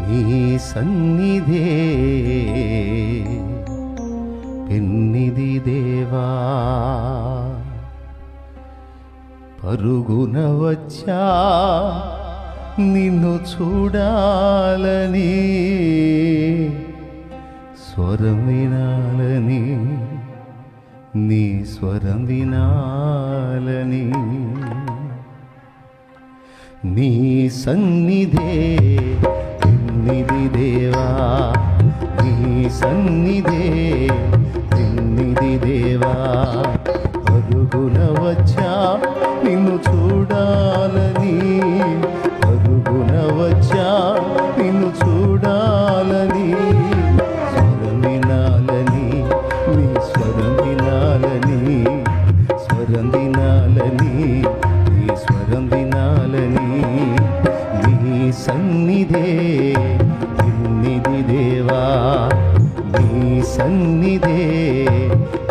నీ సన్నిధే పెన్నిది దేవా, పరుగున వచ్చా నిన్ను చూడాలని, స్వరం వినాలని, నీ స్వరం వినాలని. నీ సన్నిధే పెన్నిది దేవా, నీ సన్నిధే పెన్నిది దేవా, పరుగున వచ్చా నిన్ను చూడాలని, పరుగున వచ్చా నిన్ను చూడాలని, స్వరం వినాలని, నీ స్వరం వినాలని, స్వరం వినాలని, నీ స్వరం వినాలని. నీ సన్నిధే పెన్నిది దేవా, నీ సన్నిధే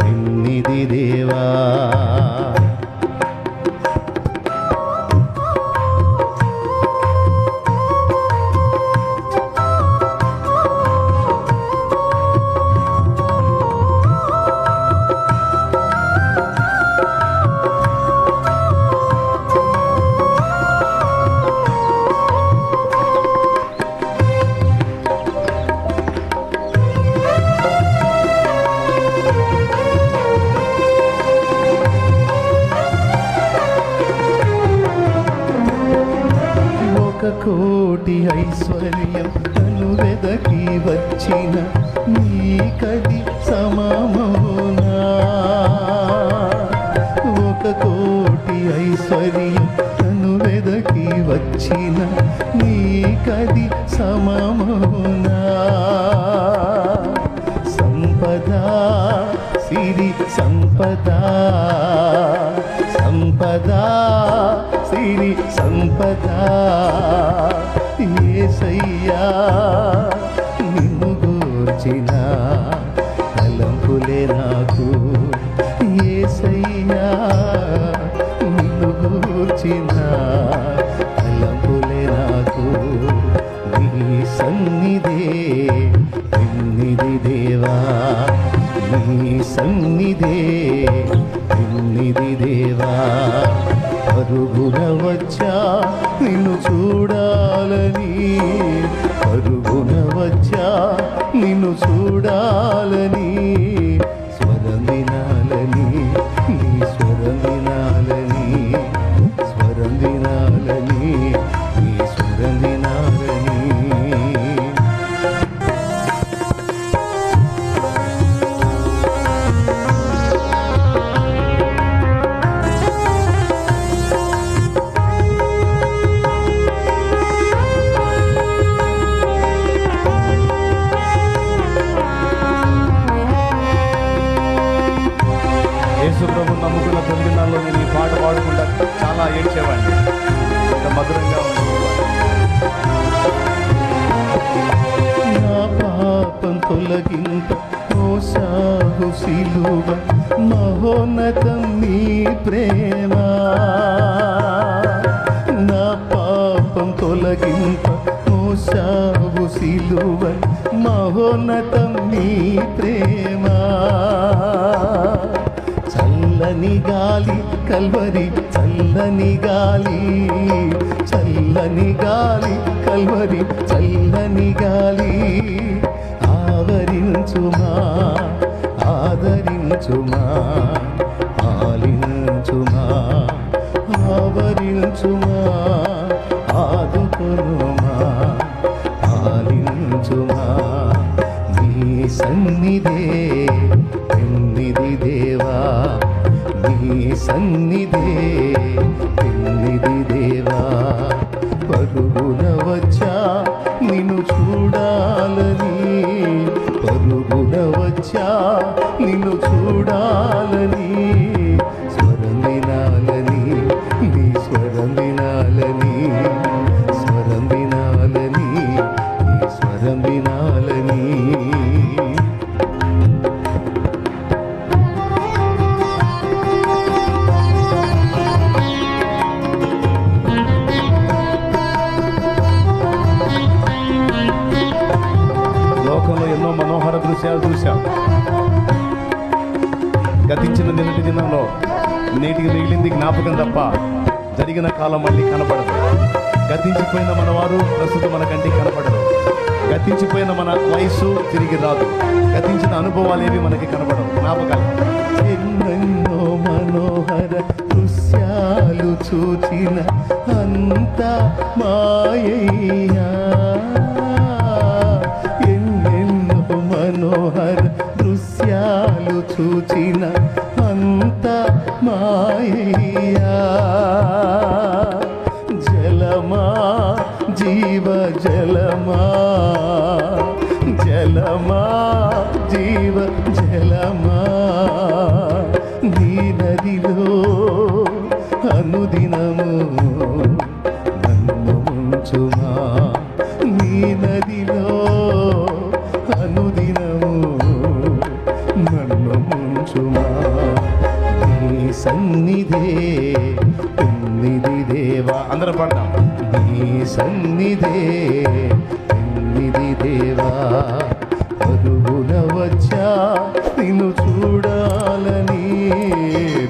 పెన్నిది దేవా. కోటి ఐశ్వర్యం తను వెదకి వచ్చిన నీకది సమమౌనా, ఒక కోటి ఐశ్వర్యం తను వెదకి వచ్చిన నీకది సమమౌనా. సంపద సిరి సంపద, సంపద సిరి సంపద, యేసయ్యా నిన్ను గూర్చిన తలంపులే నాకు, యేసయ్యా నిన్ను గూర్చిన తలంపులే నాకు. నీ సన్నిధే పెన్నిది దేవా, నీ సన్నిధే పెన్నిది దేవా, పరుగున వచ్చా నిన్ను చూడాలని, పరుగున వచ్చా నిన్ను చూడాలని, స్వరం వినాలని, నీ స్వరం వినాలని, స్వరం వినాలని, నీ స్వరం వినాలని. యేసుప్రభు నమ్ముకున్న తొమ్మిదినాల్లో నేను ఈ పాట పాడుకుంటా చాలా ఏడ్చేవాడిని, ఇంత మధురంగా నా పాపం తొలగింప మోసాగు సిలువ, మహోన్నతం నీ ప్రేమ. నా పాపం తొలగింప మోసాగు సిలువ, మహోన్నతం నీ ప్రేమ. చల్లని గాలి కల్వరి, చల్లని గాలి, చల్లని గాలి కల్వరి, చల్లని గాలి, ఆవరించుమా, ఆదరించుమా, పాలించుమా, ఆవరించుమా, ఆదుకొనుమా, పాలించుమా. నీ సన్నిధే పెన్నిది దేవా, నీ సన్నిధే పెన్నిది దేవా, పరుగున వచ్చా నిన్ను చూడాలని, పరుగున వచ్చా నిన్ను చూడాలని, స్వరం వినాలని, నీ స్వరం వినాలని, స్వరం వినాలని, నీ స్వరం వినాలని. నేటికి మిగిలింది జ్ఞాపకం తప్ప జరిగిన కాలం మళ్ళీ కనపడదు. గతించిపోయిన మన వారు ప్రస్తుతం మన కంటికి కనపడరు. గతించిపోయిన మన వయస్సు తిరిగి రాదు. గతించిన అనుభవాలు ఏవి మనకి కనపడవు, జ్ఞాపకాలు. ఎన్నెన్నో మనోహర దృశ్యాలు చూచిన అంత మాయయ్యా, ఎన్నెన్నో మనోహర దృశ్యాలు చూచిన అంత మాయయ్యా. జలమా జీవ జలమా, జలమా జీవ జలమా, నీ నదిలో అనుదినము నన్ను ముంచుమా, నీ నదిలో అనుదినము నన్ను ముంచుమా. నీ సన్నిధే పెన్నిధి దేవా, అందరం పాడతాం. నీ సన్నిధే పెన్నిధి దేవా, పరుగున వచ్చా నిన్ను చూడాలని,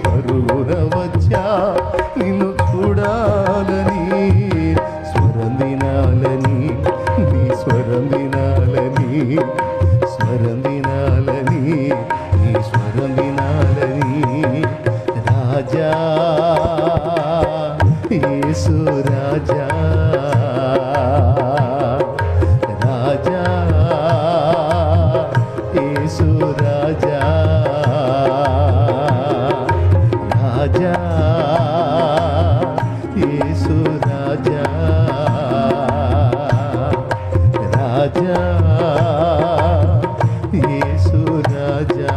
పరుగున వచ్చా నిన్ను చూడాలని, స్వరం వినాలని, నీ స్వరం వినాలని, స్వరం వినాలని, నీ స్వరం వినాలని. రాజా యేసు రాజా, రాజా యేసు రాజా, రాజా యేసు రాజా, రాజా యేసు రాజా.